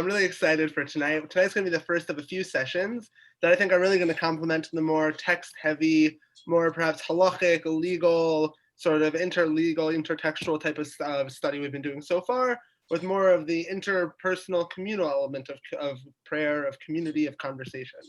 I'm really excited for tonight. Tonight's going to be the first of a few sessions that I think are really going to complement the more text-heavy, more perhaps halachic, legal, sort of interlegal, intertextual type of study we've been doing so far, with more of the interpersonal, communal element of prayer, of community, of conversation.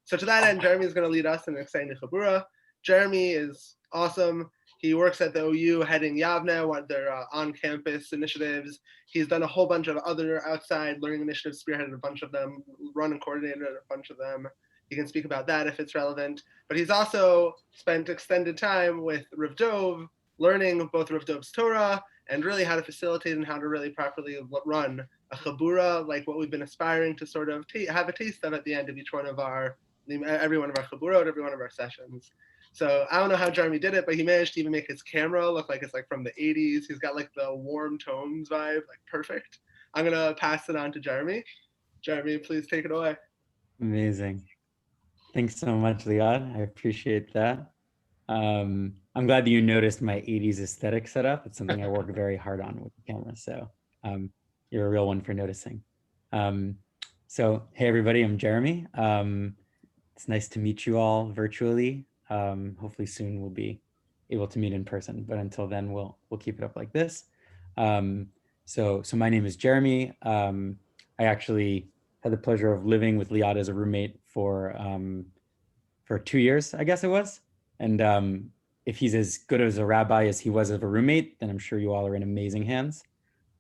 So to that end, Jeremy is going to lead us in an exciting chabura. Jeremy is awesome. He works at the OU heading Yavne, one of their on-campus initiatives. He's done a whole bunch of other outside learning initiatives, spearheaded a bunch of them, run and coordinated a bunch of them. He can speak about that if it's relevant. But he's also spent extended time with Rav Dov, learning both Rav Dov's Torah and really how to facilitate and how to really properly run a chabura, like what we've been aspiring to sort of have a taste of at the end of each one of every one of our chaburot, every one of our sessions. So I don't know how Jeremy did it, but he managed to even make his camera look like it's like from the 80s. He's got like the warm tones vibe, like perfect. I'm going to pass it on to Jeremy. Jeremy, please take it away. Amazing. Thanks so much, Liad. I appreciate that. I'm glad that you noticed my 80s aesthetic setup. It's something I work very hard on with the camera. So you're a real one for noticing. So hey, everybody, I'm Jeremy. It's nice to meet you all virtually. Hopefully soon we'll be able to meet in person, but until then we'll keep it up like this. So my name is Jeremy. I actually had the pleasure of living with Liad as a roommate for 2 years, I guess it was. And if he's as good as a rabbi as he was as a roommate, then I'm sure you all are in amazing hands.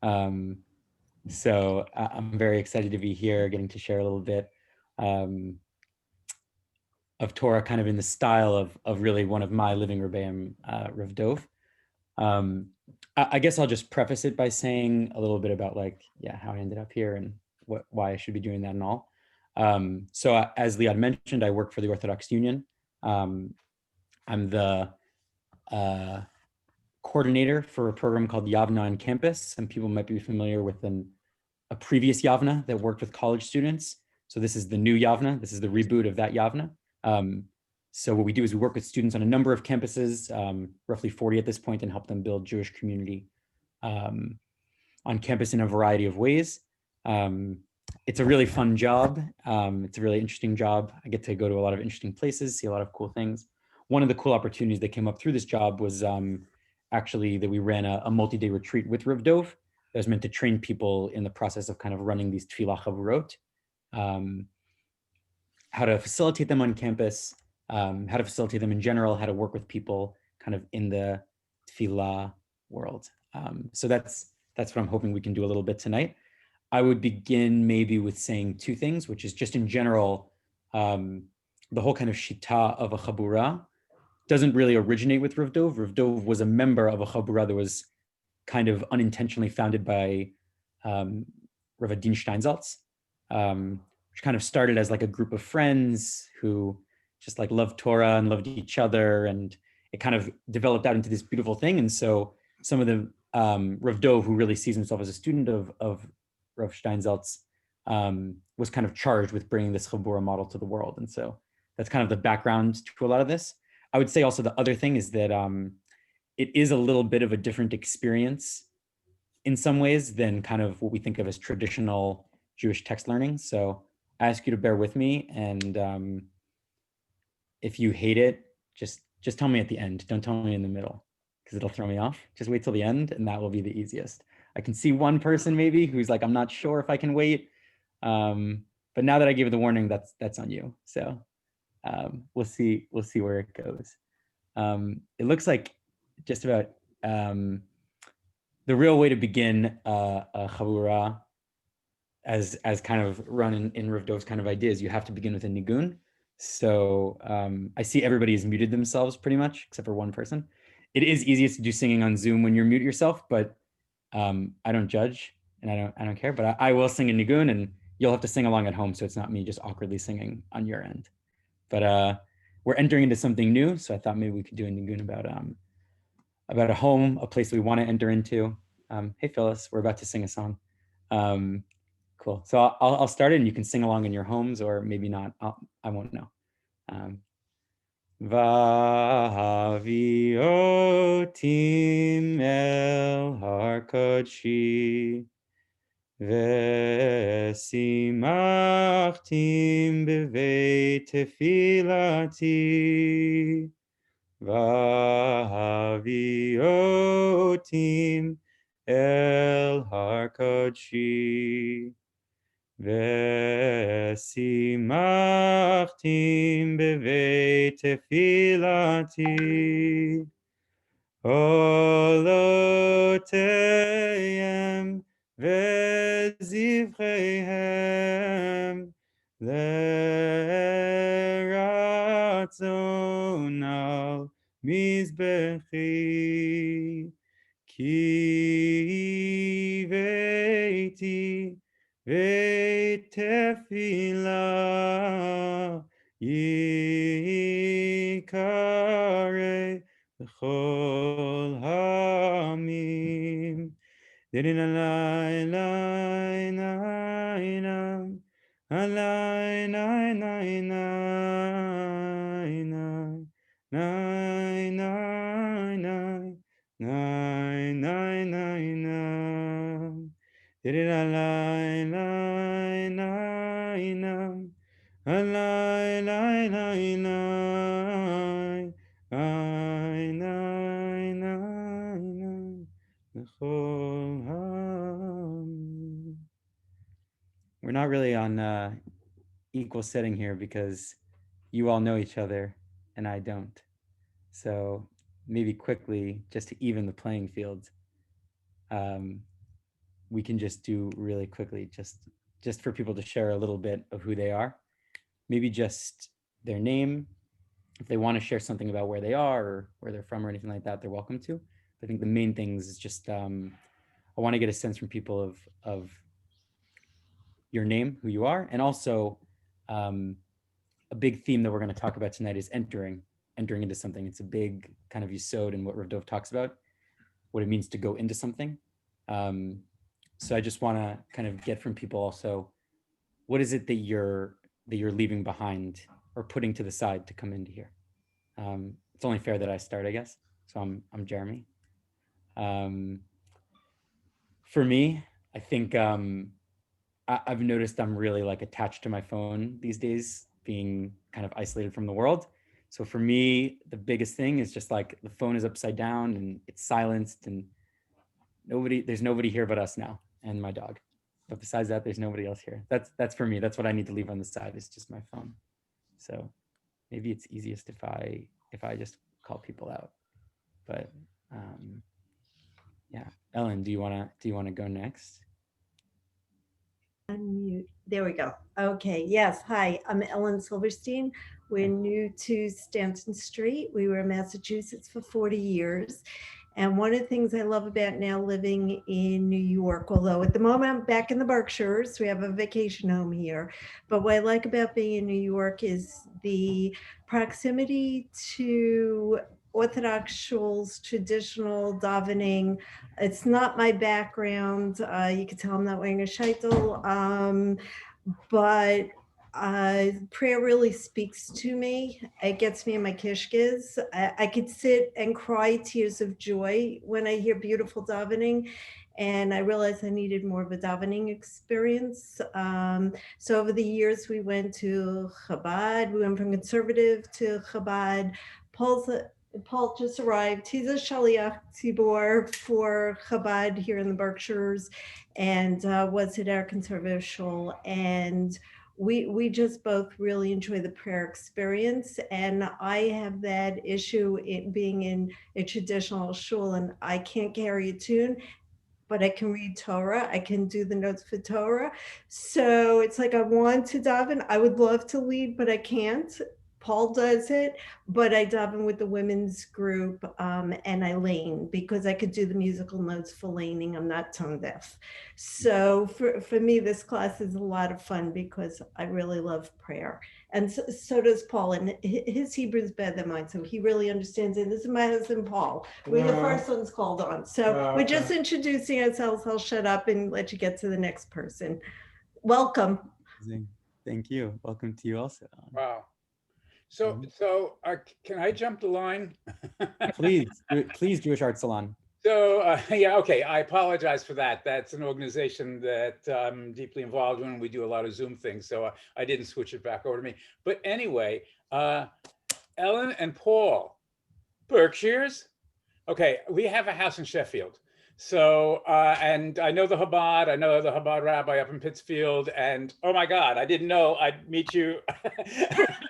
So I'm very excited to be here, getting to share a little bit of Torah, kind of in the style of really one of my living rebbeim, Rav Dov. I guess I'll just preface it by saying a little bit about how I ended up here and why I should be doing that and all. So as Liad mentioned, I work for the Orthodox Union. I'm the coordinator for a program called Yavna on Campus. Some people might be familiar with a previous Yavna that worked with college students. So this is the new Yavna. This is the reboot of that Yavna. So what we do is we work with students on a number of campuses, roughly 40 at this point, and help them build Jewish community on campus in a variety of ways. It's a really fun job. It's a really interesting job. I get to go to a lot of interesting places, see a lot of cool things. One of the cool opportunities that came up through this job was actually that we ran a multi-day retreat with Rav Dov that was meant to train people in the process of kind of running these Tefillah Chavurot, how to facilitate them on campus, how to facilitate them in general, how to work with people kind of in the Tefillah world. So that's what I'm hoping we can do a little bit tonight. I would begin maybe with saying two things, which is just in general, the whole kind of shita of a chabura doesn't really originate with Rav Dov. Rav Dov was a member of a chabura that was kind of unintentionally founded by Rav Adin Steinsaltz, which kind of started as like a group of friends who just like loved Torah and loved each other, and it kind of developed out into this beautiful thing. And so some of the Rav Dov, who really sees himself as a student of Rav Steinsaltz, was kind of charged with bringing this chabura model to the world. And so that's kind of the background to a lot of this. I would say also the other thing is that it is a little bit of a different experience in some ways than kind of what we think of as traditional Jewish text learning. So I ask you to bear with me, and if you hate it, just tell me at the end. Don't tell me in the middle, because it'll throw me off. Just wait till the end, and that will be the easiest. I can see one person maybe who's like, I'm not sure if I can wait. But now that I gave you the warning, that's on you. So we'll see where it goes. It looks like just about the real way to begin a chavura as kind of run in Rav Dov's kind of ideas, you have to begin with a nigun. So I see everybody's muted themselves pretty much, except for one person. It is easiest to do singing on Zoom when you're mute yourself, but I don't judge and I don't care. But I will sing a nigun, and you'll have to sing along at home, so it's not me just awkwardly singing on your end. But we're entering into something new, so I thought maybe we could do a nigun about a home, a place we want to enter into. Hey Phyllis, we're about to sing a song. Cool. So I'll start it, and you can sing along in your homes, or maybe not. I won't know. Va'aviotim el har kodshi ושימחתים בבית תפילתי, והביאותים אל הר קודשי. ושימחתים בבית תפילתי, עולותיהם וזבחיהם לרצון על מזבחי, כי ביתי בית תפילה יקרא בכל העמים. דין עלי לי נינם, עלי ני ני ני ני ני ני ני ני ני. דין עלי לי נינם, עלי לי ני ני ני ני ני. We're not really on equal setting here because you all know each other and I don't. So maybe quickly, just to even the playing field, we can just do really quickly, just for people to share a little bit of who they are. Maybe just their name. If they want to share something about where they are or where they're from or anything like that, they're welcome to. I think the main things is just I want to get a sense from people of your name, who you are, and also a big theme that we're going to talk about tonight is entering into something. It's a big kind of yesod in what Rav Dov talks about, what it means to go into something. So I just want to kind of get from people also, what is it that you're leaving behind or putting to the side to come into here? It's only fair that I start, I guess. So I'm Jeremy. For me, I think I've noticed I'm really like attached to my phone these days, being kind of isolated from the world. So for me, the biggest thing is just like the phone is upside down and it's silenced and there's nobody here but us now and my dog. But besides that, there's nobody else here. That's for me. That's what I need to leave on the side is just my phone. So maybe it's easiest if I just call people out. But yeah, Ellen, do you wanna go next? Unmute. There we go. Okay. Yes. Hi, I'm Ellen Silverstein. We're new to Stanton Street. We were in Massachusetts for 40 years. And one of the things I love about now living in New York, although at the moment I'm back in the Berkshires, we have a vacation home here. But what I like about being in New York is the proximity to Orthodox shuls, traditional davening. It's not my background. You can tell I'm not wearing a shaitel, but prayer really speaks to me. It gets me in my kishkes. I could sit and cry tears of joy when I hear beautiful davening. And I realized I needed more of a davening experience. So over the years, we went to Chabad. We went from conservative to Chabad. Paul just arrived. He's a Shaliach Tzibor for Chabad here in the Berkshires and was at our conservative shul. And we just both really enjoy the prayer experience. And I have that issue in being in a traditional shul and I can't carry a tune, but I can read Torah. I can do the notes for Torah. So it's like I want to daven. I would love to lead, but I can't. Paul does it, but I daven with the women's group and I lane because I could do the musical notes for laning. I'm not tone deaf. So for me, this class is a lot of fun because I really love prayer. And so does Paul, and his Hebrew is better than mine, so he really understands it. This is my husband, Paul. We're the first ones called on. So we're just introducing ourselves. I'll shut up and let you get to the next person. Welcome. Thank you. Welcome to you also. Wow. So can I jump the line? Please, Jewish Art Salon. So, yeah, okay, I apologize for that. That's an organization that I'm deeply involved in. We do a lot of Zoom things, so I didn't switch it back over to me. But anyway, Ellen and Paul, Berkshires. Okay, we have a house in Sheffield. So, and I know the Chabad rabbi up in Pittsfield, and oh my God, I didn't know I'd meet you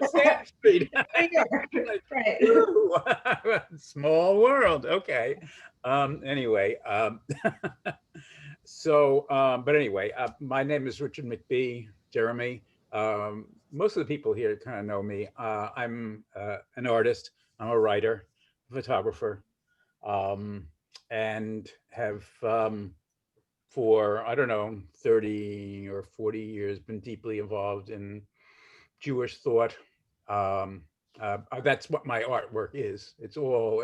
Stanton Street. Like, Right. woo, small world. Okay. Anyway, so, but anyway, my name is Richard McBee, Jeremy. Most of the people here kind of know me. I'm an artist. I'm a writer, photographer, and have for, I don't know, 30 or 40 years been deeply involved in Jewish thought. That's what my artwork is. It's all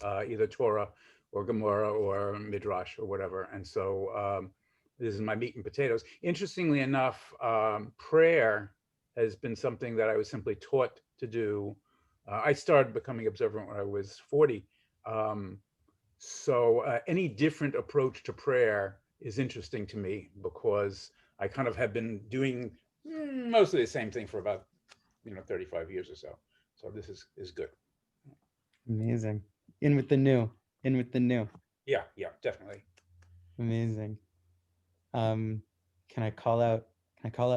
either Torah or Gemara or Midrash or whatever. And so this is my meat and potatoes. Interestingly enough, prayer has been something that I was simply taught to do. I started becoming observant when I was 40. So any different approach to prayer is interesting to me because I kind of have been doing mostly the same thing for about 35 years or so. So this is good. Amazing. In with the new. In with the new. Yeah, definitely. Amazing. Can I call out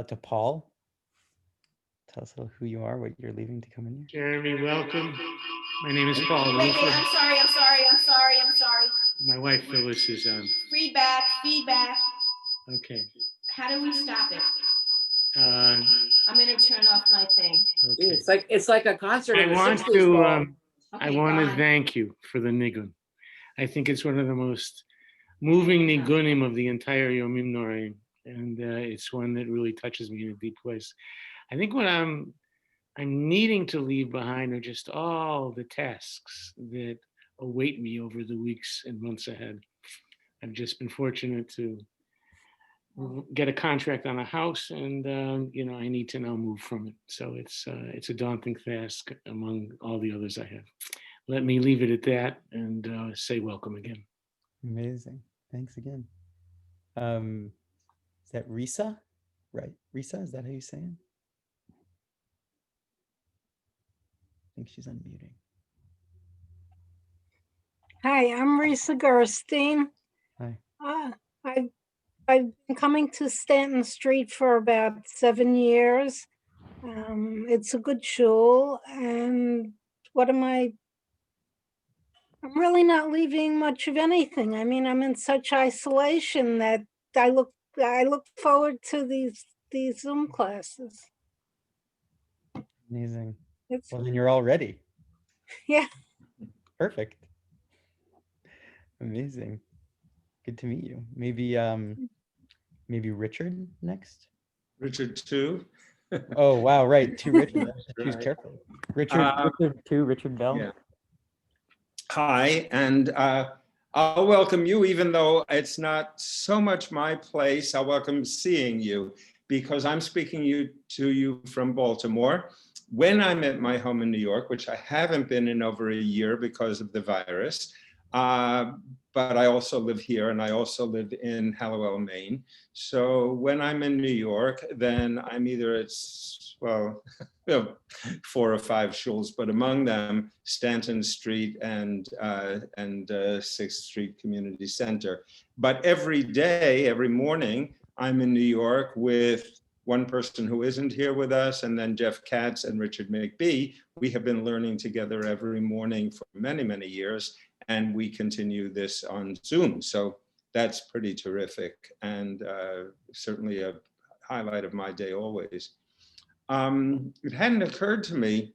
to Paul? Tell us a little who you are, what you're leaving to come in here. Jeremy, welcome. My name is Paul. Wait, I'm sorry. My wife Phyllis is on. Feedback. Okay. How do we stop it? Uh, I'm gonna turn off my thing. okay. It's like a concert. I in the want 60s, to Paul. I Okay, want to fine. thank you for the nigun. I think it's one of the most moving nigunim of the entire Yomim Noraim, and it's one that really touches me in a deep place. I think what I'm needing to leave behind are just all the tasks that await me over the weeks and months ahead. I've just been fortunate to get a contract on a house, and I need to now move from it. So it's a daunting task among all the others I have. Let me leave it at that and say welcome again. Amazing. Thanks again. Is that Risa? Right. Risa, is that how you say it? I think she's unmuting. Hi, I'm Risa Gerstein. Hi. I've been coming to Stanton Street for about 7 years. It's a good shul, and I'm really not leaving much of anything. I mean, I'm in such isolation that I look forward to these Zoom classes. Amazing. It's Well, then you're all ready. Yeah. Perfect. Amazing. Good to meet you. Maybe Richard next. Richard 2. Oh wow, right. 2 Richard. Choose Right. carefully. Richard 2, Richard Bell. Yeah. Hi, and I'll welcome you, even though it's not so much my place. I'll welcome seeing you because I'm speaking to you from Baltimore. When I'm at my home in New York, which I haven't been in over a year because of the virus, but I also live here and I also live in Hallowell, Maine. So when I'm in New York, then I'm either at, 4 or 5 shuls, but among them, Stanton Street and 6th Street Community Center. But every day, every morning, I'm in New York with one person who isn't here with us, and then Jeff Katz and Richard McBee. We have been learning together every morning for many, many years. And we continue this on Zoom. So that's pretty terrific and certainly a highlight of my day always. It hadn't occurred to me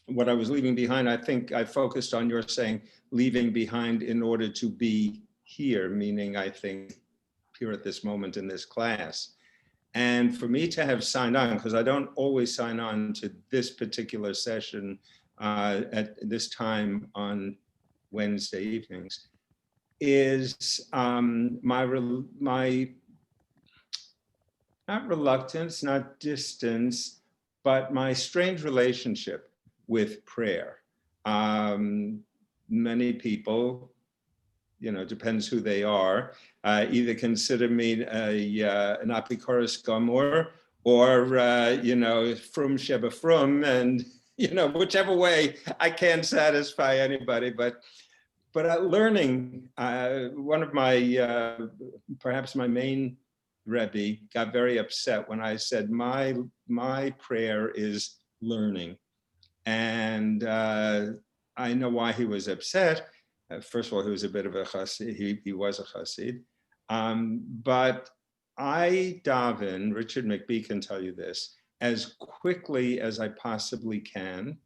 what I was leaving behind. I think I focused on your saying leaving behind in order to be here, meaning I think here at this moment in this class. And for me to have signed on, because I don't always sign on to this particular session at this time on Wednesday evenings, is my not reluctance, not distance, but my strange relationship with prayer. Many people depends who they are, either consider me an apikoros gomor or, frum sheba frum, and, whichever way, I can't satisfy anybody. But learning, one of my, perhaps my main Rebbe got very upset when I said my prayer is learning. And I know why he was upset. First of all, he was a bit of a chassid. He was a chassid. But I daven, Richard McBee can tell you this, as quickly as I possibly can,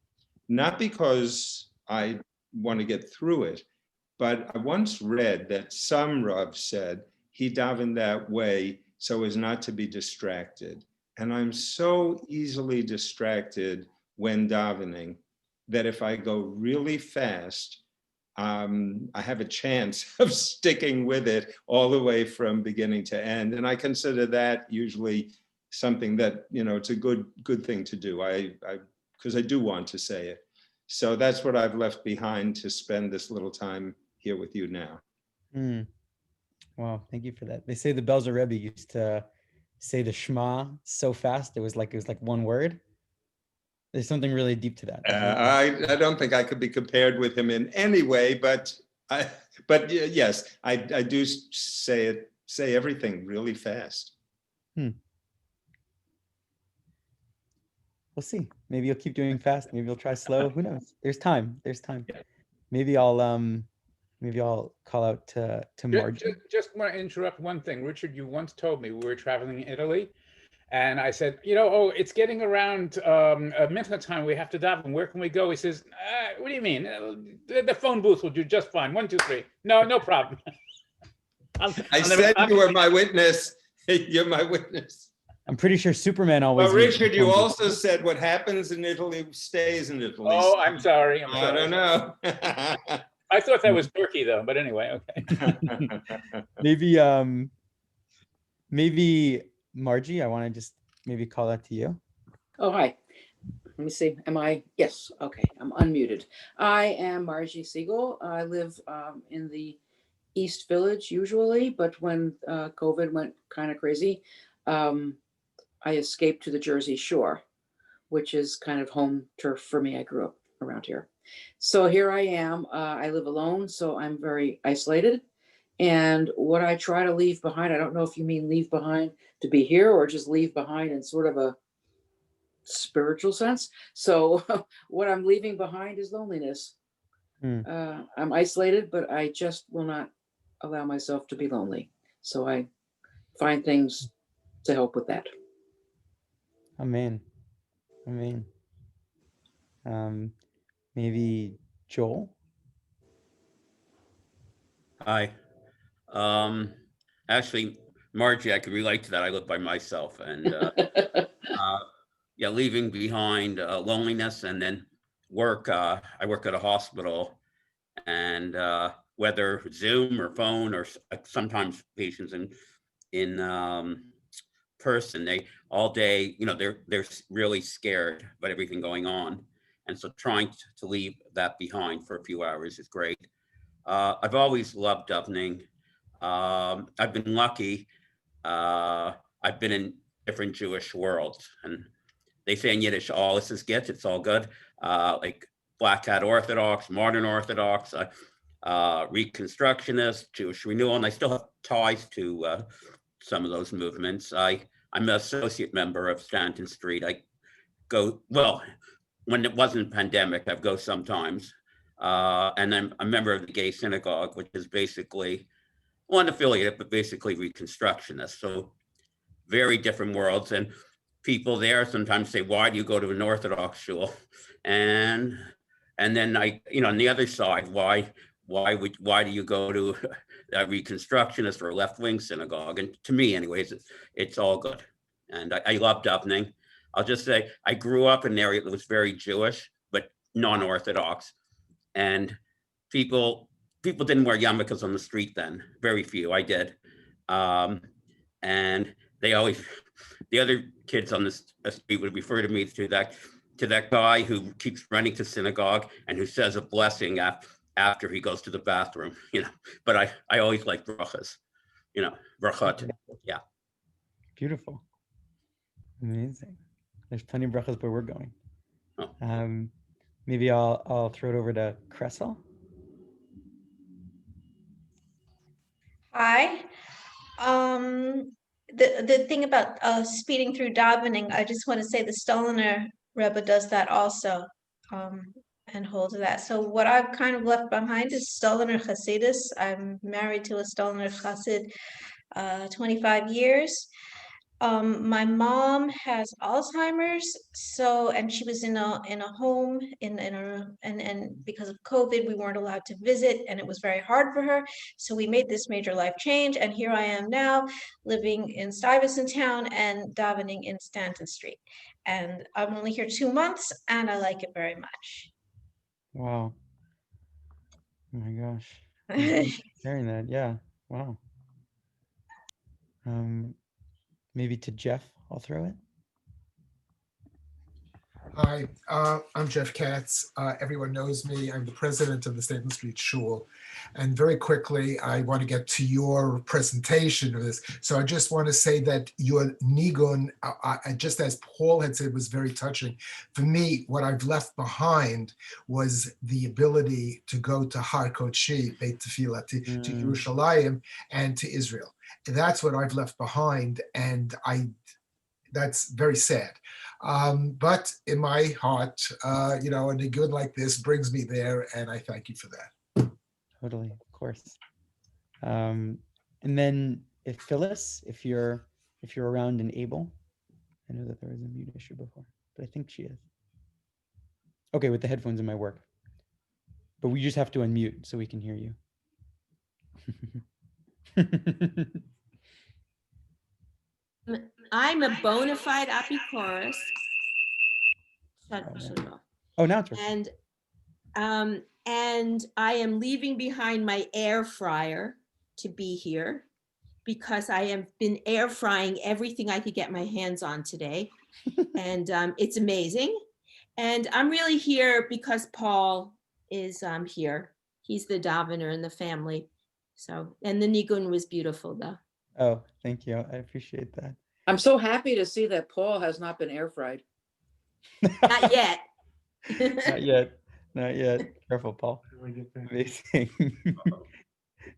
not because I want to get through it, but I once read that some Rav said he davened that way so as not to be distracted. And I'm so easily distracted when davening that if I go really fast, I have a chance of sticking with it all the way from beginning to end. And I consider that usually something that, it's a good thing to do. Because I do want to say it. So that's what I've left behind to spend this little time here with you now. Wow, thank you for that. They say the Belzer Rebbe used to say the Shema so fast it was like one word. There's something really deep to that. I don't think I could be compared with him in any way, but yes, I do say everything really fast. We'll see. Maybe you'll keep doing fast. Maybe you'll try slow. Who knows? There's time. Yeah. Maybe I'll call out to Margie. Just want to interrupt one thing. Richard, you once told me we were traveling in Italy, and I said, it's getting around a minute time. We have to daven. Where can we go? He says, what do you mean? The phone booth will do just fine. 1, 2, 3. No problem. I said you were my witness. You're my witness. I'm pretty sure Superman always. Well, Richard, you also said what happens in Italy stays in Italy. Oh, I'm sorry. I don't know. I thought that was Turkey, though. But anyway, okay. Maybe Margie, I want to just maybe call that to you. Oh, hi. Let me see. Yes. Okay. I'm unmuted. I am Margie Siegel. I live in the East Village usually, but when COVID went kind of crazy, I escaped to the Jersey Shore, which is kind of home turf for me. I grew up around here. So here I am. I live alone, so I'm very isolated. And what I try to leave behind, I don't know if you mean leave behind to be here or just leave behind in sort of a spiritual sense. So what I'm leaving behind is loneliness. I'm isolated, but I just will not allow myself to be lonely. So I find things to help with that. Amen. Maybe Joel? Hi. Actually, Margie, I can relate to that. I live by myself, and leaving behind loneliness, and then work. I work at a hospital, and whether Zoom or phone or sometimes patients in person, they all day, they're really scared about everything going on, and so trying to leave that behind for a few hours is great. I've always loved davening. I've been lucky. I've been in different Jewish worlds, and they say in Yiddish, all is get, it's all good. Like Black Hat Orthodox, Modern Orthodox, Reconstructionist, Jewish Renewal, and I still have ties to some of those movements. I'm an associate member of Stanton Street. I go, well, when it wasn't pandemic, I'd go sometimes. And I'm a member of the Gay Synagogue, which is basically, unaffiliated, but basically Reconstructionist. So very different worlds. And people there sometimes say, why do you go to an Orthodox shul? And then on the other side, why do you go to a Reconstructionist or a left-wing synagogue? And to me, anyways, it's all good. And I love davening. I'll just say, I grew up in an area that was very Jewish, but non-Orthodox. And people didn't wear yarmulkes on the street then, very few, I did. And the other kids on the street would refer to me to that guy who keeps running to synagogue and who says a blessing after he goes to the bathroom, but I always like brachas, brachot. Yeah. Beautiful. Amazing. There's plenty of brachas where we're going. Oh. Maybe I'll throw it over to Cressel. Hi. The thing about speeding through davening, I just want to say the Stoliner Rebbe does that also, and holds that. So what I've kind of left behind is Stoliner Hasidus. I'm married to a Stoliner Hasid, 25 years. My mom has Alzheimer's, and she was in a home and because of COVID, we weren't allowed to visit, and it was very hard for her. So we made this major life change, and here I am now, living in Stuyvesant Town and davening in Stanton Street. And I'm only here 2 months, and I like it very much. Wow. Oh my gosh. Thanks for sharing that. Yeah. Wow. Maybe to Jeff, I'll throw it. Hi, I'm Jeff Katz. Everyone knows me. I'm the president of the Stanton Street Shul. And very quickly, I want to get to your presentation of this. So I just want to say that your nigun, just as Paul had said, was very touching. For me, what I've left behind was the ability to go to Har Kodeshi, Beit Tefillah, to Yerushalayim and to Israel. And that's what I've left behind. And that's very sad. But in my heart, a nigun like this brings me there, and I thank you for that. Totally, of course. And then if Phyllis, if you're around and able, I know that there was a mute issue before, but I think she is. Okay, with the headphones in my work. But we just have to unmute so we can hear you. I'm a bona fide apicorus. Oh, now it's working. And I am leaving behind my air fryer to be here because I have been air frying everything I could get my hands on today. And it's amazing. And I'm really here because Paul is here. He's the davener in the family. So, and the nigun was beautiful though. Oh, thank you. I appreciate that. I'm so happy to see that Paul has not been air fried. Not yet. Not yet. Not yet. Careful, Paul. Amazing.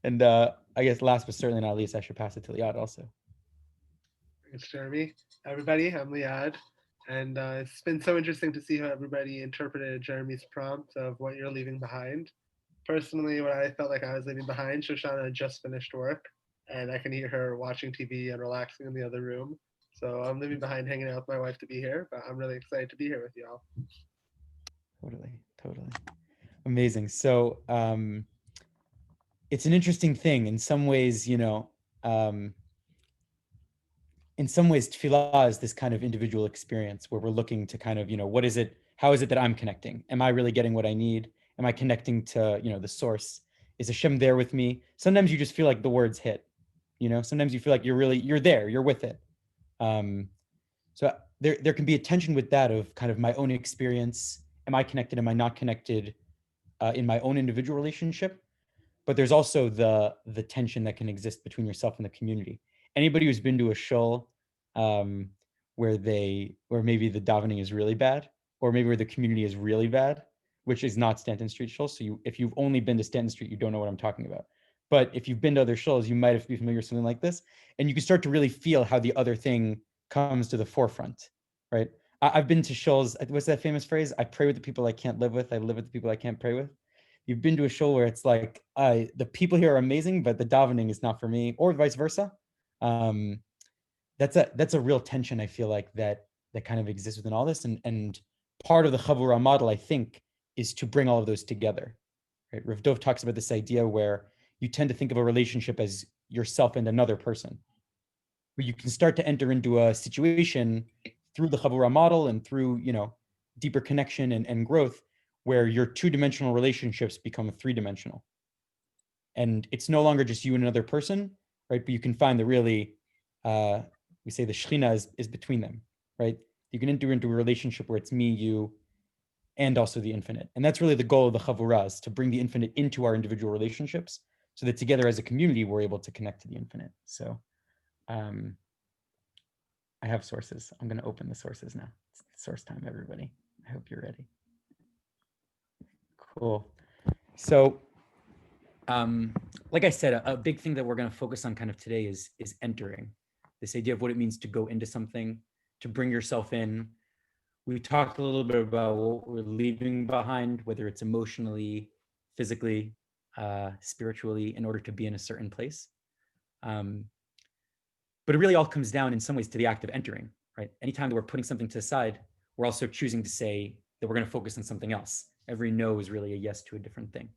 And I guess last but certainly not least, I should pass it to Liad also. It's Jeremy. Everybody, I'm Liad. And it's been so interesting to see how everybody interpreted Jeremy's prompt of what you're leaving behind. Personally, when I felt like I was leaving behind, Shoshana had just finished work, and I can hear her watching TV and relaxing in the other room. So I'm leaving behind hanging out with my wife to be here, but I'm really excited to be here with y'all. Totally. Amazing. So it's an interesting thing. In some ways, tefillah is this kind of individual experience where we're looking to kind of, what is it, how is it that I'm connecting? Am I really getting what I need? Am I connecting to, the source? Is Hashem there with me? Sometimes you just feel like the words hit, sometimes you feel like you're there, you're with it. So there can be a tension with that of kind of my own experience. Am I connected? Am I not connected in my own individual relationship? But there's also the tension that can exist between yourself and the community. Anybody who's been to a shul where maybe the davening is really bad, or maybe where the community is really bad, which is not Stanton Street shul. So if you've only been to Stanton Street, you don't know what I'm talking about. But if you've been to other shuls, you might have be familiar with something like this, and you can start to really feel how the other thing comes to the forefront, right? I've been to shuls. What's that famous phrase? I pray with the people I can't live with. I live with the people I can't pray with. You've been to a shul where it's like, the people here are amazing, but the davening is not for me, or vice versa. That's a real tension, I feel like, that kind of exists within all this. And part of the Chavurah model, I think, is to bring all of those together, right? Rav Dov talks about this idea where you tend to think of a relationship as yourself and another person, but you can start to enter into a situation through the Chavurah model and through, deeper connection and growth, where your two-dimensional relationships become three-dimensional. And it's no longer just you and another person, right? But you can find the really, we say the Shekhinah is between them, right? You can enter into a relationship where it's me, you, and also the infinite. And that's really the goal of the Chavurah, is to bring the infinite into our individual relationships so that together as a community, we're able to connect to the infinite. So I have sources. I'm going to open the sources now. It's source time, everybody. I hope you're ready. Cool. So like I said, a big thing that we're going to focus on kind of today is entering. This idea of what it means to go into something, to bring yourself in. We talked a little bit about what we're leaving behind, whether it's emotionally, physically, spiritually, in order to be in a certain place. But it really all comes down in some ways to the act of entering, right? Anytime that we're putting something to the side, we're also choosing to say that we're going to focus on something else. Every no is really a yes to a different thing.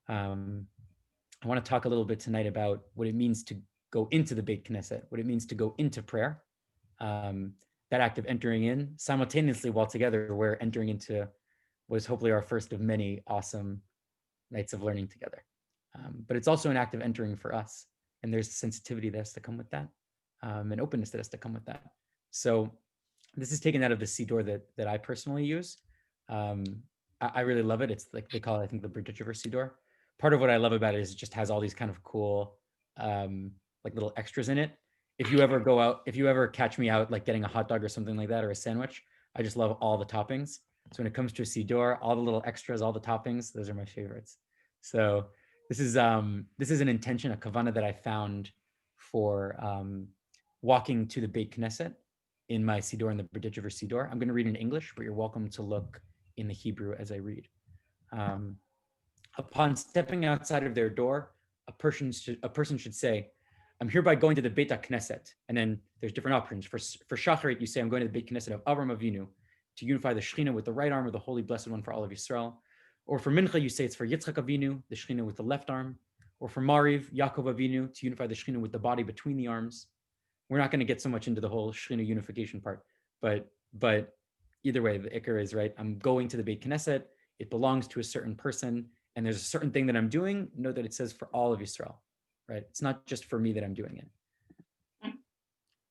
I want to talk a little bit tonight about what it means to go into the Beit Knesset, what it means to go into prayer. That act of entering in, simultaneously while together, we're entering into what is hopefully our first of many awesome nights of learning together. But it's also an act of entering for us. And there's sensitivity that has to come with that, and openness that has to come with that. So this is taken out of the Siddur that I personally use. I really love it. It's like they call it, I think, the Berditchever Siddur. Part of what I love about it is it just has all these kind of cool, like little extras in it. If you ever catch me out, like getting a hot dog or something like that, or a sandwich, I just love all the toppings. So when it comes to a Siddur, all the little extras, all the toppings, those are my favorites. So this is an intention, a kavanah that I found for walking to the Beit Knesset in my Siddur, in the Berditchever Siddur. I'm going to read in English, but you're welcome to look in the Hebrew as I read. Upon stepping outside of their door, a person should say, I'm hereby going to the Beit Knesset. And then there's different options. For Shacharit, you say, I'm going to the Beit Knesset of Avram Avinu to unify the Shekhinah with the right arm of the Holy Blessed One for all of Yisrael. Or for Mincha, you say it's for Yitzchak Avinu, the Shekhinah with the left arm. Or for Mariv, Yaakov Avinu, to unify the Shekhinah with the body between the arms. We're not going to get so much into the whole Shekhinah unification part, but either way, the Iker is right. I'm going to the Beit Knesset. It belongs to a certain person, and there's a certain thing that I'm doing. Note that it says for all of Yisrael, right? It's not just for me that I'm doing it.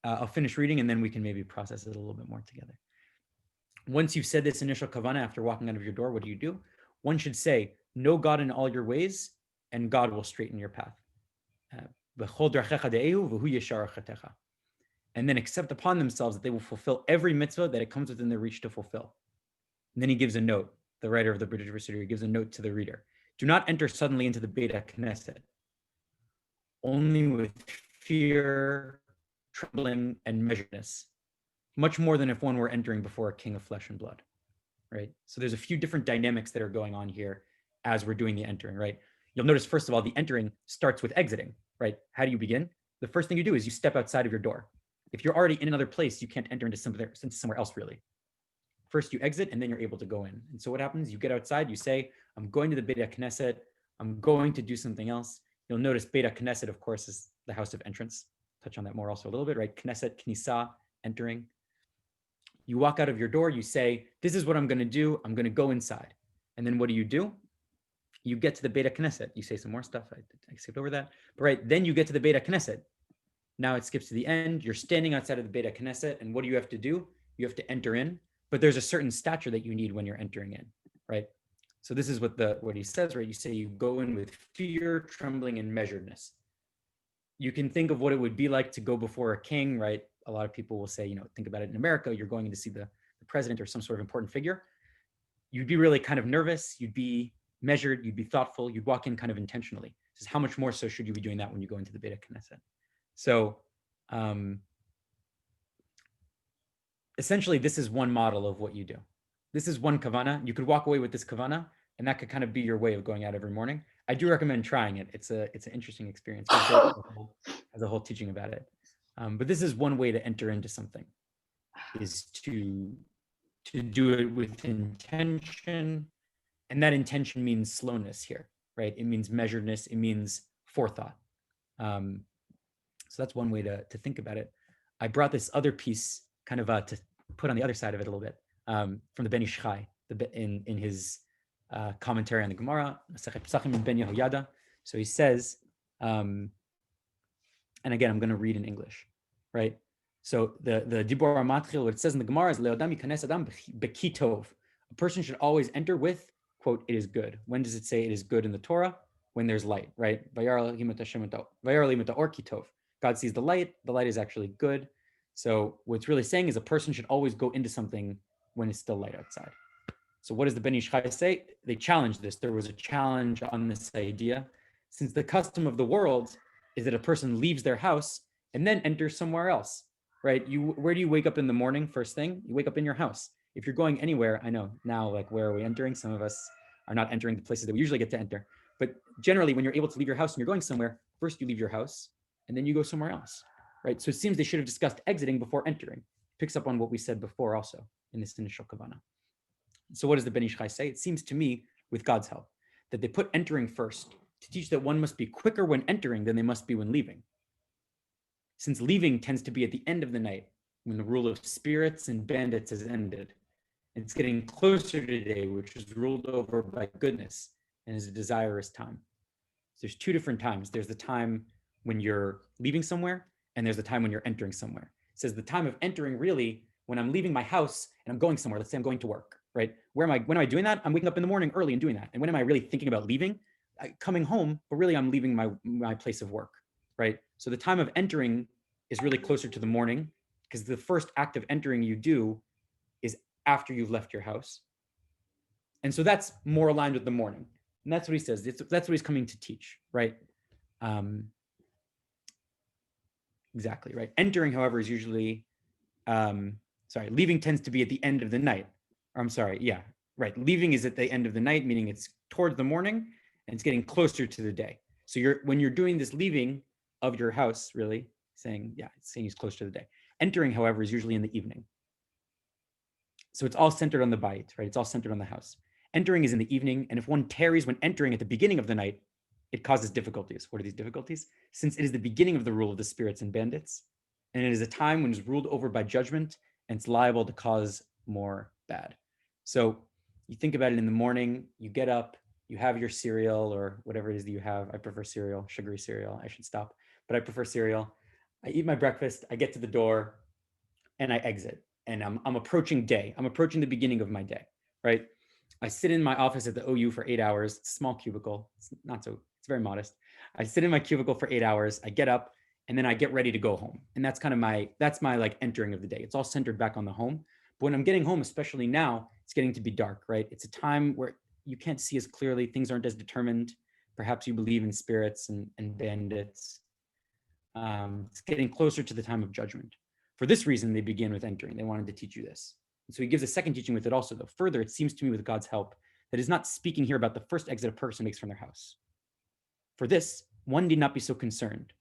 I'll finish reading, and then we can maybe process it a little bit more together. Once you've said this initial kavanah after walking out of your door, what do? One should say, know God in all your ways, and God will straighten your path. And then accept upon themselves that they will fulfill every mitzvah that it comes within their reach to fulfill. And then he gives a note. The writer of the Berditchever Siddur gives a note to the reader. Do not enter suddenly into the Beit Knesset, only with fear, trembling, and measuredness, much more than if one were entering before a king of flesh and blood, right? So there's a few different dynamics that are going on here as we're doing the entering, right? You'll notice, first of all, the entering starts with exiting, right? How do you begin? The first thing you do is you step outside of your door. If you're already in another place, you can't enter into somewhere else, really. First you exit, and then you're able to go in. And so what happens? You get outside, you say, I'm going to the Beit Knesset, I'm going to do something else. You'll notice Beit Knesset, of course, is the house of entrance. Touch on that more also a little bit, right? Knesset, Knisa, entering. You walk out of your door, you say, this is what I'm going to do. I'm going to go inside. And then what do? You get to the Beit Knesset. You say some more stuff. I skipped over that. But right, then you get to the Beit Knesset. Now it skips to the end. You're standing outside of the Beit Knesset, and what do? You have to enter in. But there's a certain stature that you need when you're entering in, right? So this is what he says, right? You say you go in with fear, trembling, and measuredness. You can think of what it would be like to go before a king, right? A lot of people will say, think about it in America, you're going in to see the president or some sort of important figure. You'd be really kind of nervous, you'd be measured, you'd be thoughtful, you'd walk in kind of intentionally. This is how much more so should you be doing that when you go into the Beit Knesset. So essentially, this is one model of what you do. This is one kavanah. You could walk away with this kavanah, and that could kind of be your way of going out every morning. I do recommend trying it. It's an interesting experience. As a whole teaching about it. But this is one way to enter into something, is to do it with intention. And that intention means slowness here, right? It means measuredness. It means forethought. So that's one way to think about it. I brought this other piece kind of to put on the other side of it a little bit from the Ben Ish Chai in his commentary on the Gemara, Masechet Pesachim in Ben Yehoyada. So he says, and again, I'm going to read in English, right? So the Dibor Matchil, what it says in the Gemara is Leodam Yikanes Adam Bekitov. A person should always enter with, quote, it is good. When does it say it is good in the Torah? When there's light, right? God sees the light is actually good. So what it's really saying is a person should always go into something when it's still light outside. So what does the Ben Ish Chai say? They challenged this. There was a challenge on this idea. Since the custom of the world is that a person leaves their house and then enters somewhere else, right? Where do you wake up in the morning first thing? You wake up in your house. If you're going anywhere, I know now, like, where are we entering? Some of us are not entering the places that we usually get to enter. But generally, when you're able to leave your house and you're going somewhere, first you leave your house and then you go somewhere else, right? So it seems they should have discussed exiting before entering. Picks up on what we said before also in this initial kavanah. So what does the Ben Ish Chai say? It seems to me, with God's help, that they put entering first to teach that one must be quicker when entering than they must be when leaving. Since leaving tends to be at the end of the night, when the rule of spirits and bandits has ended. It's getting closer to today, which is ruled over by goodness and is a desirous time. So there's two different times. There's the time when you're leaving somewhere, and there's the time when you're entering somewhere. It says the time of entering, really, when I'm leaving my house and I'm going somewhere. Let's say I'm going to work, right? When am I doing that? I'm waking up in the morning early and doing that. And when am I really thinking about leaving? Coming home, but really I'm leaving my place of work, right? So the time of entering is really closer to the morning, because the first act of entering you do is after you've left your house. And so that's more aligned with the morning. And that's what he says. That's what he's coming to teach, right? Exactly, right? Entering, however, is usually, leaving tends to be at the end of the night. Or I'm sorry, yeah, right. Leaving is at the end of the night, meaning it's towards the morning and it's getting closer to the day. So when you're doing this leaving of your house, really saying, yeah, it's saying it's close to the day. Entering, however, is usually in the evening. So it's all centered on the bayit, right? It's all centered on the house. Entering is in the evening, and if one tarries when entering at the beginning of the night, it causes difficulties. What are these difficulties? Since it is the beginning of the rule of the spirits and bandits, and it is a time when it's ruled over by judgment, and it's liable to cause more bad. So you think about it in the morning, you get up, you have your cereal or whatever it is that you have. I prefer cereal, sugary cereal. I should stop, but I prefer cereal. I eat my breakfast, I get to the door, and I exit. And I'm approaching day. I'm approaching the beginning of my day, right? I sit in my office at the OU for 8 hours. It's a small cubicle. It's very modest. I sit in my cubicle for 8 hours. I get up and then I get ready to go home. And that's kind of that's my like entering of the day. It's all centered back on the home. But when I'm getting home, especially now, it's getting to be dark, right? It's a time where you can't see as clearly. Things aren't as determined. Perhaps you believe in spirits and bandits. It's getting closer to the time of judgment. For this reason, they begin with entering. They wanted to teach you this. And so he gives a second teaching with it also, though. Further, it seems to me with God's help that he's not speaking here about the first exit a person makes from their house. For this, one need not be so concerned.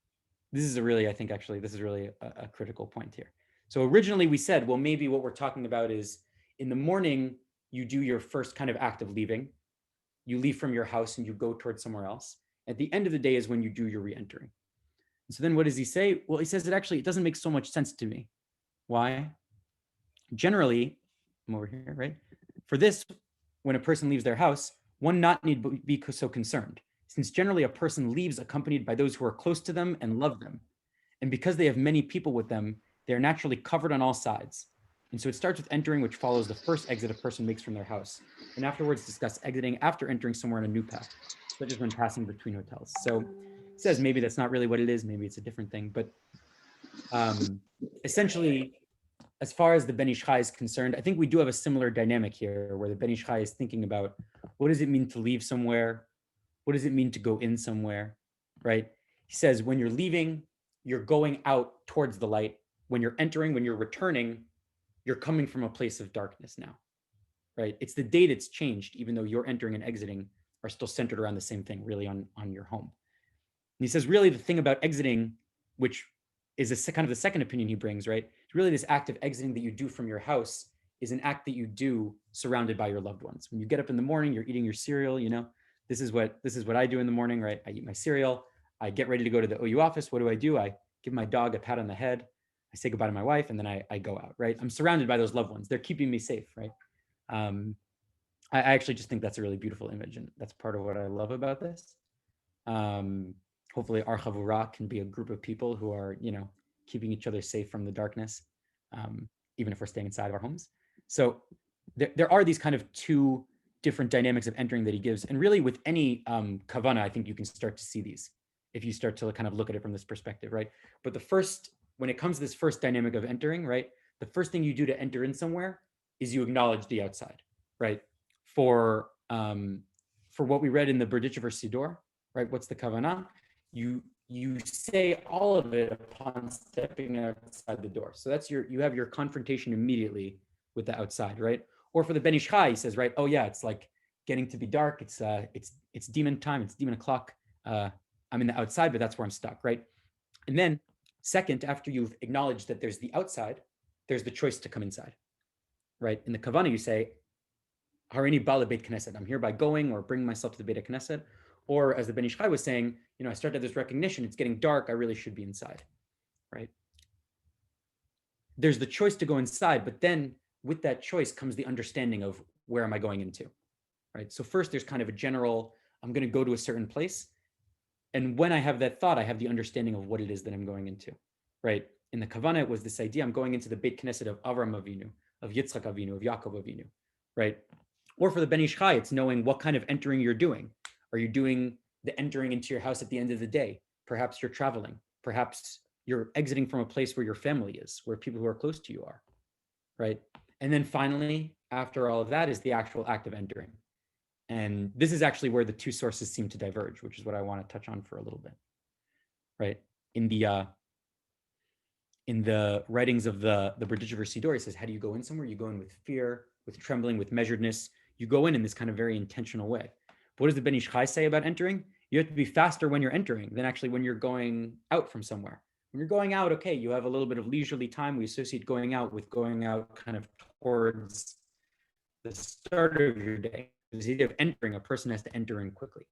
This is really a critical point here. So originally we said, well, maybe what we're talking about is in the morning, you do your first kind of act of leaving. You leave from your house and you go towards somewhere else. At the end of the day is when you do your re-entering. So then what does he say? Well, he says that actually it doesn't make so much sense to me. Why? Generally, I'm over here, right? For this, when a person leaves their house, one not need be so concerned, since generally a person leaves accompanied by those who are close to them and love them. And because they have many people with them, they are naturally covered on all sides. And so it starts with entering, which follows the first exit a person makes from their house. And afterwards discuss exiting after entering somewhere on a new path, such as when passing between hotels. So it says maybe that's not really what it is. Maybe it's a different thing. But essentially, as far as the Ben Ish Chai is concerned, I think we do have a similar dynamic here where the Ben Ish Chai is thinking about what does it mean to leave somewhere? What does it mean to go in somewhere, right? He says, when you're leaving, you're going out towards the light. When you're entering, when you're returning, you're coming from a place of darkness now, right? It's the day that's changed, even though you're entering and exiting are still centered around the same thing, really on your home. And he says, really the thing about exiting, which is kind of the second opinion he brings, right? Really this act of exiting that you do from your house is an act that you do surrounded by your loved ones. When you get up in the morning, you're eating your cereal, this is what I do in the morning, right? I eat my cereal, I get ready to go to the OU office. What do? I give my dog a pat on the head, I say goodbye to my wife, and then I go out, right? I'm surrounded by those loved ones. They're keeping me safe, right? I actually just think that's a really beautiful image, and that's part of what I love about this. Hopefully our chavura can be a group of people who are, keeping each other safe from the darkness, even if we're staying inside of our homes. So there are these kind of two different dynamics of entering that he gives. And really with any kavana, I think you can start to see these if you start to kind of look at it from this perspective, right? But when it comes to this first dynamic of entering, right? The first thing you do to enter in somewhere is you acknowledge the outside, right? For what we read in the Berditchever Sidor, right? What's the kavana? You say all of it upon stepping outside the door. So that's you have your confrontation immediately with the outside, right? Or for the Ben Ish Chai, he says, right, oh yeah, it's like getting to be dark. It's demon time. It's demon o'clock. I'm in the outside, but that's where I'm stuck, right? And then second, after you've acknowledged that there's the outside, there's the choice to come inside, right? In the Kavanah, you say, Harini Bala Beit Knesset. I'm here by going or bringing myself to the Beit Knesset. Or as the Ben Ish Chai was saying, I started this recognition. It's getting dark. I really should be inside, right? There's the choice to go inside, but then with that choice comes the understanding of where am I going into, right? So first there's kind of a general, I'm going to go to a certain place. And when I have that thought, I have the understanding of what it is that I'm going into, right? In the Kavanah, it was this idea, I'm going into the Beit Knesset of Avram Avinu, of Yitzchak Avinu, of Yaakov Avinu, right? Or for the Ben Ish Chai, it's knowing what kind of entering you're doing. Are you doing the entering into your house at the end of the day? Perhaps you're traveling. Perhaps you're exiting from a place where your family is, where people who are close to you are, right? And then finally, after all of that is the actual act of entering. And this is actually where the two sources seem to diverge, which is what I want to touch on for a little bit, right? In the writings of the Berditchever Sidor, it says, how do you go in somewhere? You go in with fear, with trembling, with measuredness. You go in this kind of very intentional way. But what does the Ben Ish Chai say about entering? You have to be faster when you're entering than actually when you're going out from somewhere. When you're going out, okay, you have a little bit of leisurely time. We associate going out with going out kind of towards the start of your day. This idea of entering, a person has to enter in quickly.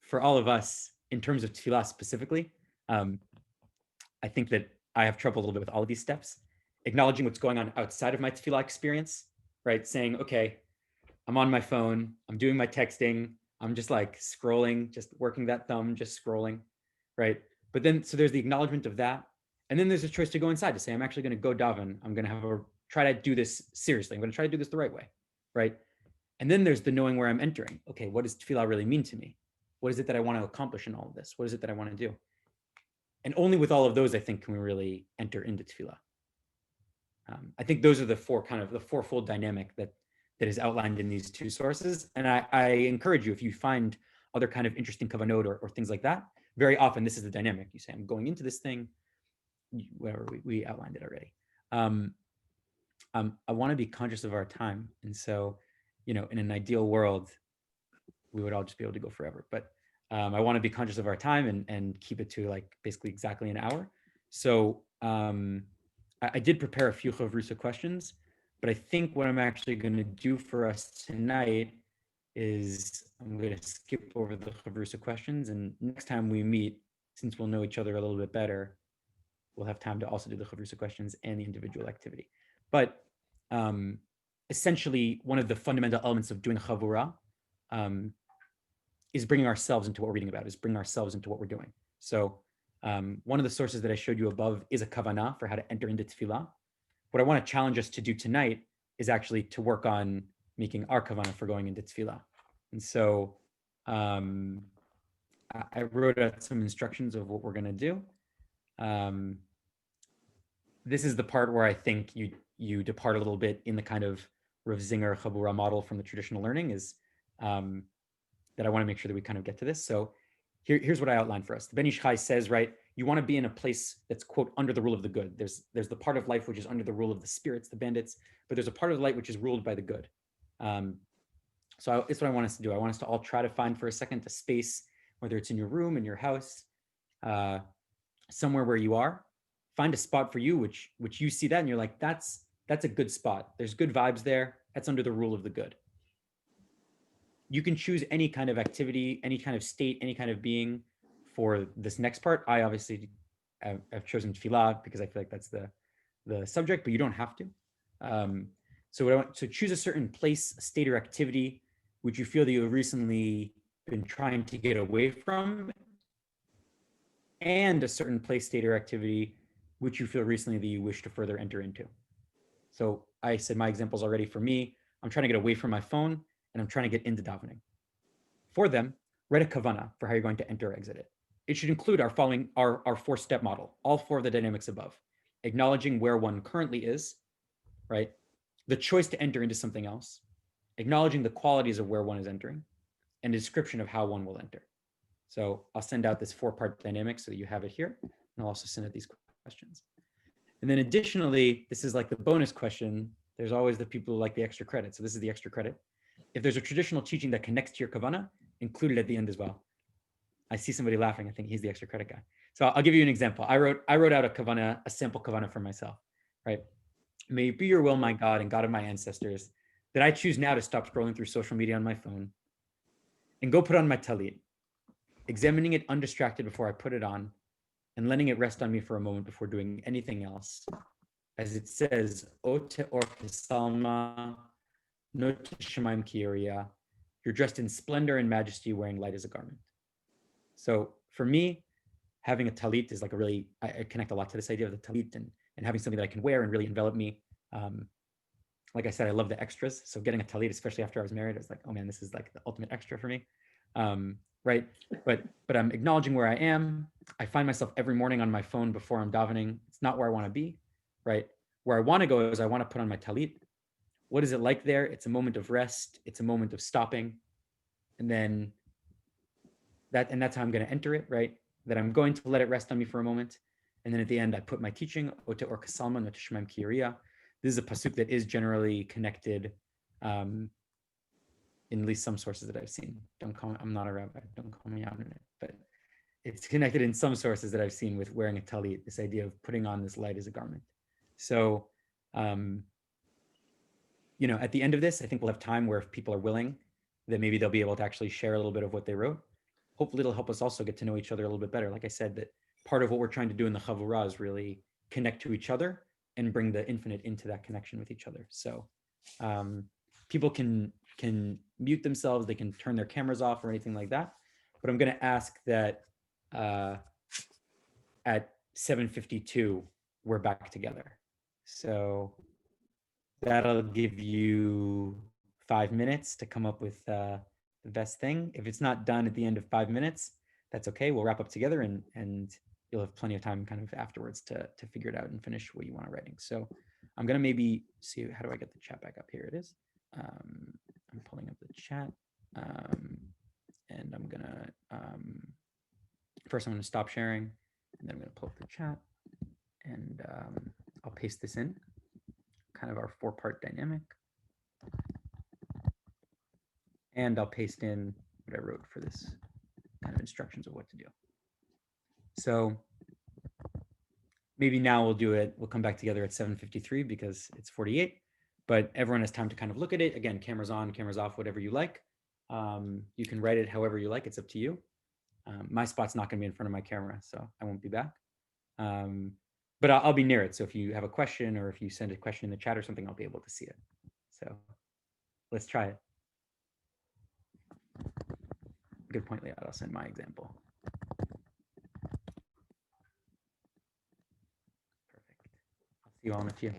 For all of us, in terms of tefillah specifically, I think that I have trouble a little bit with all of these steps. Acknowledging what's going on outside of my tefillah experience, right? Saying, okay, I'm on my phone, I'm doing my texting, I'm just like scrolling, just working that thumb, just scrolling, right? But then, so there's the acknowledgement of that. And then there's a choice to go inside to say, I'm actually going to go daven. I'm going to try to do this seriously. I'm going to try to do this the right way, right? And then there's the knowing where I'm entering. Okay, what does tefillah really mean to me? What is it that I want to accomplish in all of this? What is it that I want to do? And only with all of those, I think, can we really enter into tefillah. I think those are the fourfold dynamic that is outlined in these two sources. And I encourage you, if you find other kind of interesting kavanot or things like that, very often this is the dynamic. You say, I'm going into this thing, whatever, we outlined it already. I want to be conscious of our time. And so, in an ideal world, we would all just be able to go forever. But I want to be conscious of our time and keep it to like basically exactly an hour. So I did prepare a few chavrusa questions, but I think what I'm actually going to do for us tonight is I'm going to skip over the chavrusa questions. And next time we meet, since we'll know each other a little bit better, we'll have time to also do the chavrusa questions and the individual activity. But essentially, one of the fundamental elements of doing chavura is bringing ourselves into what we're reading about, is bringing ourselves into what we're doing. So one of the sources that I showed you above is a kavanah for how to enter into tefillah. What I want to challenge us to do tonight is actually to work on making our kavanah for going into tefillah. And so I wrote out some instructions of what we're going to do. This is the part where I think you depart a little bit in the kind of Rav Zinger Chabura model from the traditional learning is that I want to make sure that we kind of get to this. So here's what I outlined for us. The Ben Ish Chai says, right, you want to be in a place that's, quote, under the rule of the good. There's the part of life which is under the rule of the spirits, the bandits, but there's a part of light which is ruled by the good. So it's what I want us to do. I want us to all try to find for a second a space, whether it's in your room, in your house, somewhere where you are. Find a spot for you which you see that and you're like, that's a good spot. There's good vibes there. That's under the rule of the good. You can choose any kind of activity, any kind of state, any kind of being for this next part. I obviously have chosen tefillah because I feel like that's the subject, but you don't have to. So what I want to choose a certain place, state, or activity which you feel that you've recently been trying to get away from, and a certain place, state, or activity which you feel recently that you wish to further enter into. So I said my examples already. For me, I'm trying to get away from my phone and I'm trying to get into davening. For them, write a kavana for how you're going to enter or exit it. It should include our 4-step model, all 4 of the dynamics above, acknowledging where one currently is, right? The choice to enter into something else, acknowledging the qualities of where one is entering, and a description of how one will enter. So I'll send out this 4-part dynamic so that you have it here, and I'll also send out these questions. And then additionally, this is like the bonus question. There's always the people who like the extra credit. So this is the extra credit. If there's a traditional teaching that connects to your kavana, include it at the end as well. I see somebody laughing. I think he's the extra credit guy. So I'll give you an example. I wrote out a sample kavana for myself, right? May it be your will, my God, and God of my ancestors, that I choose now to stop scrolling through social media on my phone and go put on my talit, examining it undistracted before I put it on and letting it rest on me for a moment before doing anything else. As it says, O te'or kesalma, no t'shemaim ki'iriya, you're dressed in splendor and majesty, wearing light as a garment. So for me, having a talit is like I connect a lot to this idea of the talit and having something that I can wear and really envelop me. Like I said, I love the extras. So getting a talit, especially after I was married, I was like, oh man, this is like the ultimate extra for me. Right? But I'm acknowledging where I am. I find myself every morning on my phone before I'm davening. It's not where I want to be, right? Where I want to go is I want to put on my talit. What is it like there? It's a moment of rest. It's a moment of stopping. And then that's how I'm going to enter it, right? That I'm going to let it rest on me for a moment. And then at the end, I put my teaching, Ote or Kasalma, Not Shemem Kiria. This is a pasuk that is generally connected in at least some sources that I've seen. I'm not a rabbi, don't call me out on it, but it's connected in some sources that I've seen with wearing a talit, this idea of putting on this light as a garment. So, at the end of this, I think we'll have time where if people are willing, that maybe they'll be able to actually share a little bit of what they wrote. Hopefully it'll help us also get to know each other a little bit better. Like I said, that part of what we're trying to do in the Chavurah is really connect to each other and bring the infinite into that connection with each other. So people can mute themselves, they can turn their cameras off or anything like that. But I'm going to ask that at 7:52, we're back together. So that'll give you 5 minutes to come up with the best thing. If it's not done at the end of 5 minutes, that's okay. We'll wrap up together and you'll have plenty of time kind of afterwards to figure it out and finish what you want to writing. So I'm going to maybe see, how do I get the chat back up? Here it is. I'm pulling up the chat. And I'm going to, first I'm going to stop sharing and then I'm going to pull up the chat and I'll paste this in, kind of our 4-part dynamic. And I'll paste in what I wrote for this kind of instructions of what to do. So maybe now we'll do it. We'll come back together at 7:53 because it's 48, but everyone has time to kind of look at it. Again, cameras on, cameras off, whatever you like. You can write it however you like. It's up to you. My spot's not going to be in front of my camera, so I won't be back. But I'll be near it. So if you have a question or if you send a question in the chat or something, I'll be able to see it. So let's try it. Good point, Leah. I'll send my example. Perfect. I'll see you all in a few.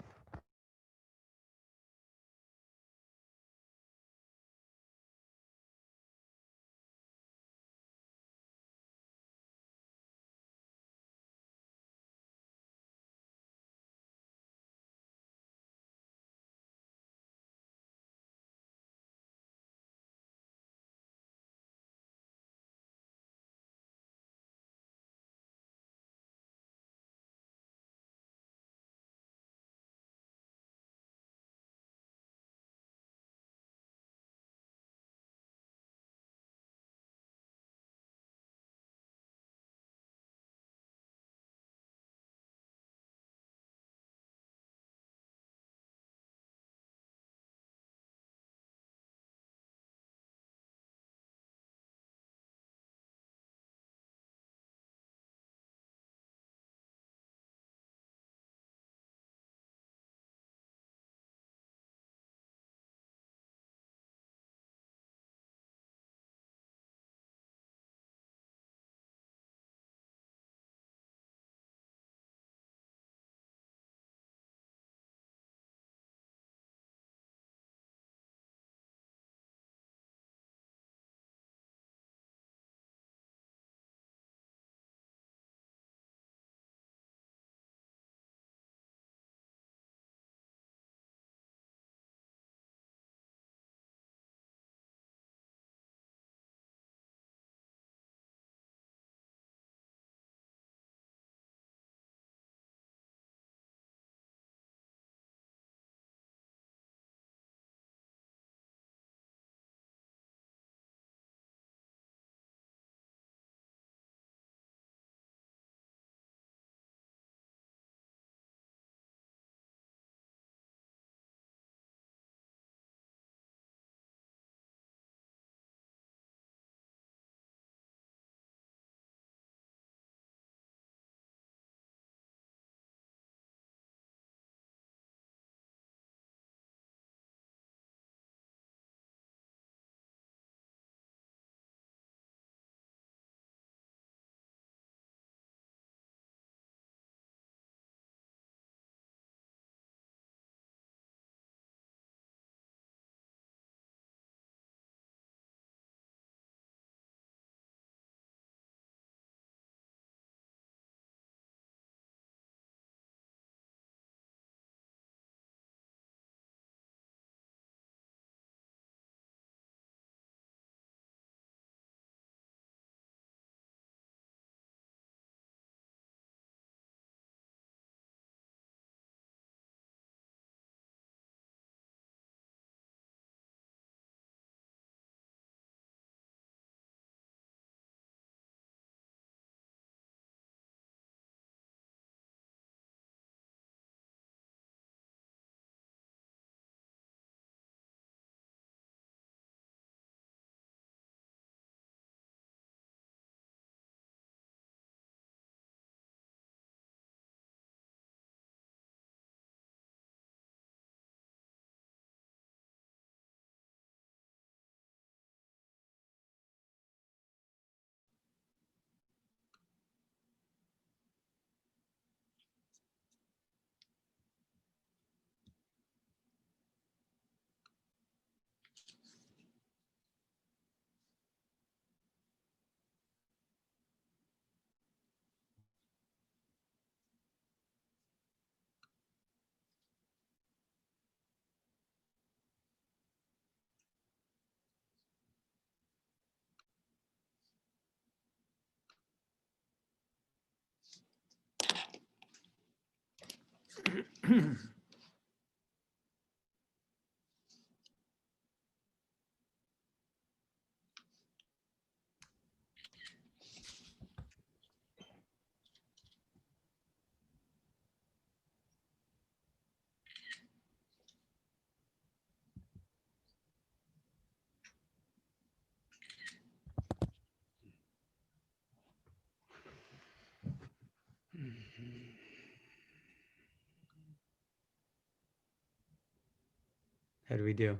How do we do?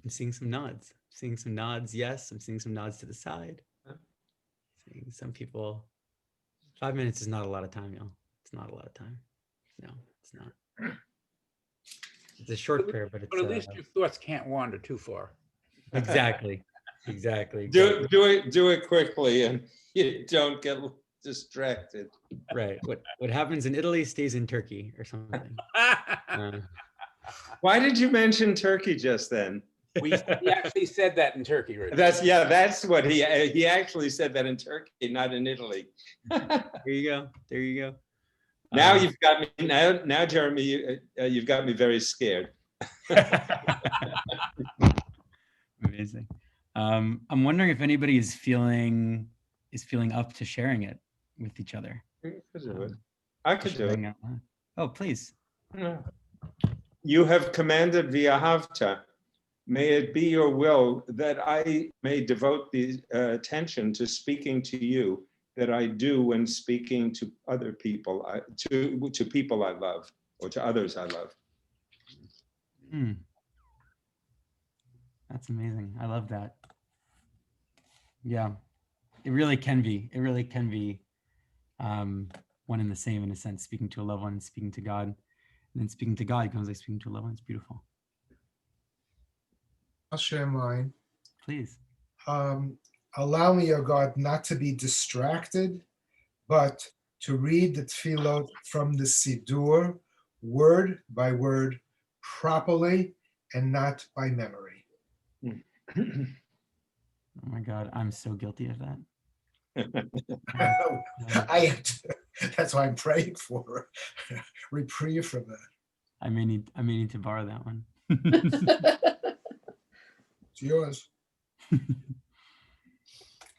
I'm seeing some nods. Seeing some nods, yes. I'm seeing some nods to the side. Seeing some people. 5 minutes is not a lot of time, y'all. It's not a lot of time. No, it's not. It's a short prayer, but it's But at least your thoughts can't wander too far. exactly. Exactly. Do it quickly, and you don't get distracted. Right. What happens in Italy stays in Turkey or something. Why did you mention Turkey just then? He actually said that in Turkey, right? That's what he actually said that in Turkey, not in Italy. There you go. There you go. Now you've got me. Now, Jeremy, you've got me very scared. Amazing. I'm wondering if anybody is feeling up to sharing it with each other. I could do it. Oh, please. You have commanded via Havta. May it be your will that I may devote the attention to speaking to you that I do when speaking to other people, to people I love, or to others I love. That's amazing. I love that. Yeah, it really can be. It really can be one and the same in a sense, speaking to a loved one and speaking to God. And then speaking to God comes like speaking to a loved one. It's beautiful. I'll share mine. Please. Allow me, O God, not to be distracted, but to read the Tefillah from the Siddur, word by word, properly, and not by memory. Oh my God, I'm so guilty of that. That's why I'm praying for reprieve from that. I may need to borrow that one. It's yours.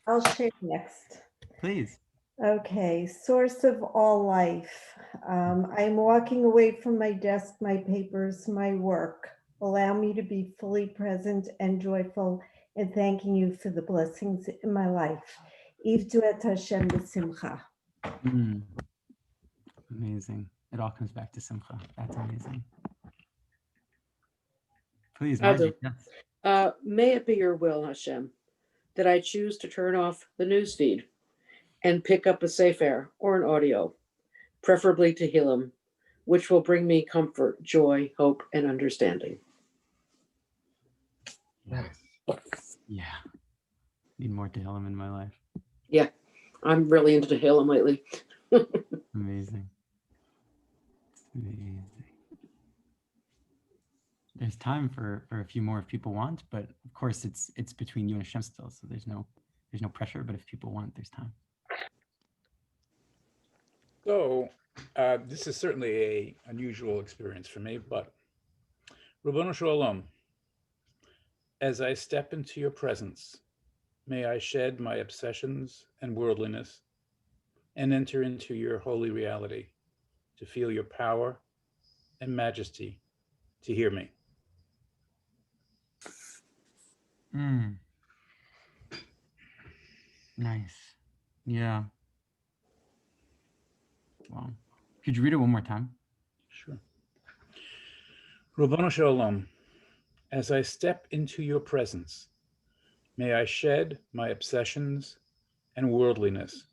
I'll share next. Please. Okay, source of all life. I'm walking away from my desk, my papers, my work. Allow me to be fully present and joyful and thanking you for the blessings in my life. Ivdu et Hashem b'simcha. Amazing. It all comes back to simcha. That's amazing. Please, I'll Margie, do. yes. May it be your will, Hashem, that I choose to turn off the news feed and pick up a sefer or an audio, preferably Tehillim, which will bring me comfort, joy, hope, and understanding. Yeah. Need more Tehillim in my life. Yeah, I'm really into Tehillim lately. Amazing. Amazing. There's time for a few more if people want, but of course it's between you and Hashem still, so there's no pressure, but if people want, there's time. So this is certainly a unusual experience for me, but Ribono Shel Olam, as I step into your presence, may I shed my obsessions and worldliness and enter into your holy reality to feel your power and majesty, to hear me. Nice. Yeah. Wow. Could you read it one more time? Sure. Ribono Shel Olam, as I step into your presence, may I shed my obsessions and worldliness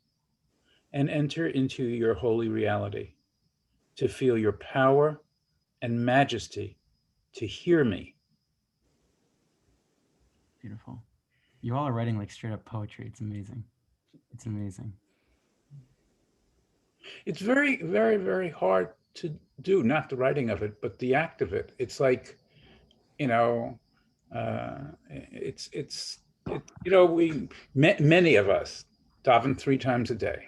and enter into your holy reality to feel your power and majesty, to hear me. Beautiful. You all are writing like straight up poetry. It's amazing. It's amazing. It's very, very, very hard to do, not the writing of it, but the act of it. It's like, you know, many of us daven 3 times a day.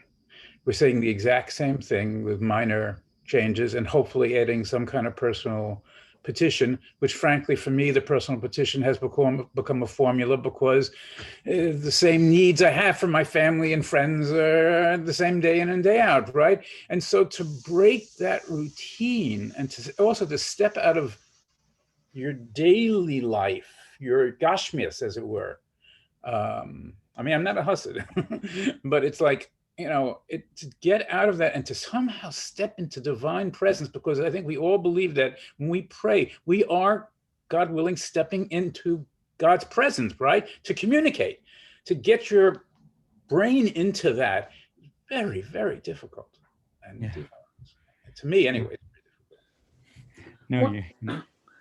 we're saying the exact same thing with minor changes and hopefully adding some kind of personal petition, which frankly, for me, the personal petition has become a formula because the same needs I have for my family and friends are the same day in and day out, right? And so to break that routine and to also to step out of your daily life, your gashmias, as it were. I mean, I'm not a Hasid, but it's like, you know, to get out of that and to somehow step into divine presence, because I think we all believe that when we pray, we are, God willing, stepping into God's presence, right? To communicate, to get your brain into that, very, very difficult. And to me, anyway. No,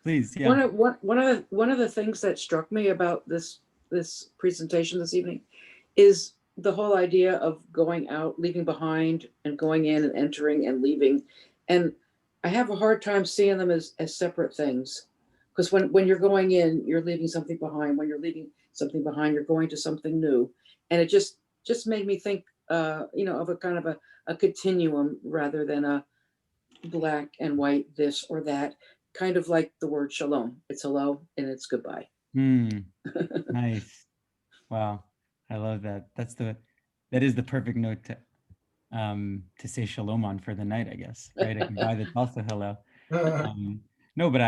please, yeah. One of the things that struck me about this presentation this evening is the whole idea of going out, leaving behind, and going in and entering and leaving. And I have a hard time seeing them as separate things. Because when you're going in, you're leaving something behind. When you're leaving something behind, you're going to something new. And it just made me think, you know, of a kind of a continuum rather than a black and white, this or that. Kind of like the word shalom. It's hello and it's goodbye. Nice. Wow. I love that. That is the perfect note to say shalom on for the night, I guess. Right? I can buy that's also hello. No, but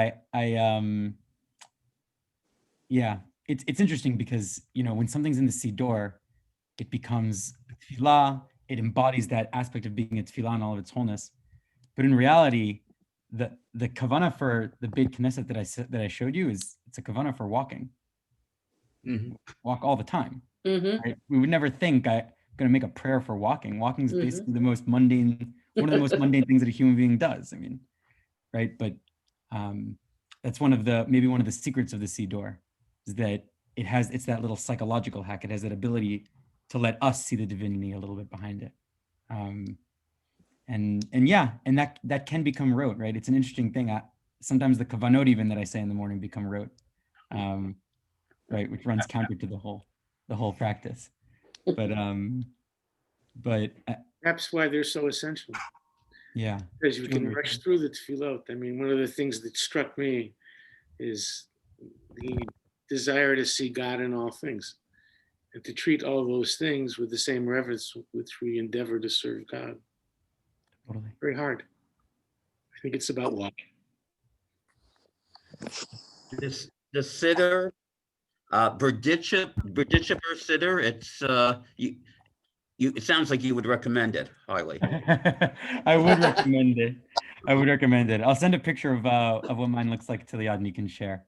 yeah, it's interesting because, you know, when something's in the Siddur, it becomes tefillah. It embodies that aspect of being a tefillah in all of its wholeness. But in reality, the kavanah for the big Knesset that I showed you is it's a kavanah for walking. Walk all the time. Right? We would never think I'm going to make a prayer for walking. Walking is basically the most mundane, one of the most mundane things that a human being does. I mean, right? But that's maybe one of the secrets of the Siddur is that it's that little psychological hack. It has that ability to let us see the divinity a little bit behind it. And that can become rote, right? It's an interesting thing. Sometimes the kavanot even that I say in the morning become rote, right? Which runs counter to the whole practice. But perhaps why they're so essential. Yeah. Because you can rush through the tefillot. I mean, one of the things that struck me is the desire to see God in all things and to treat all those things with the same reverence with which we endeavor to serve God. Totally. Very hard. I think it's about walking. The Siddur, Berditchever Siddur, it's it sounds like you would recommend it highly. I would recommend it. I'll send a picture of what mine looks like to Liad and you can share.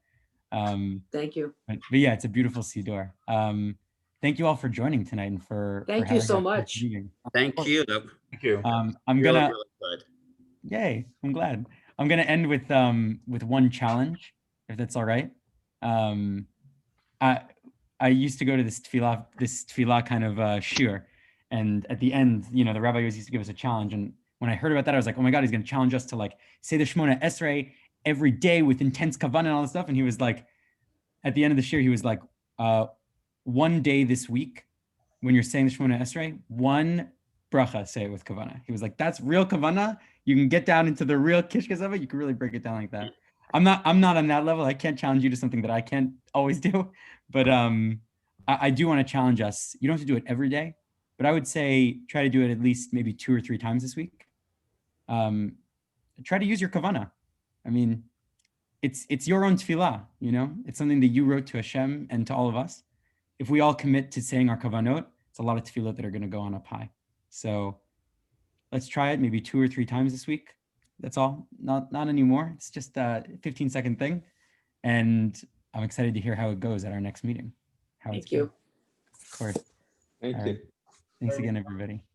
Thank you. But yeah, it's a beautiful Siddur. Thank you all for joining tonight and for thank you so much. Thank you. Thank you. I'm gonna. Really good. Yay! I'm glad. I'm gonna end with one challenge, if that's all right. I used to go to this tefillah kind of shir, and at the end, you know, the rabbi always used to give us a challenge. And when I heard about that, I was like, oh my God, he's gonna challenge us to like say the Shemona Esrei every day with intense kavanah and all this stuff. And he was like, at the end of the shir, he was like, one day this week, when you're saying the Shemona Esrei, one bracha, say it with kavanah. He was like, that's real kavanah. You can get down into the real kishkas of it. You can really break it down like that. I'm not on that level. I can't challenge you to something that I can't always do. But I do want to challenge us. You don't have to do it every day, but I would say try to do it at least maybe 2 or 3 times this week. Try to use your kavanah. I mean, it's your own tefillah, you know? It's something that you wrote to Hashem and to all of us. If we all commit to saying our kavanot, it's a lot of tefillot that are going to go on up high. So let's try it maybe 2 or 3 times this week. That's all, not anymore. It's just a 15-second thing. And I'm excited to hear how it goes at our next meeting. Thank you. Of course. Thank you. Thanks again, everybody.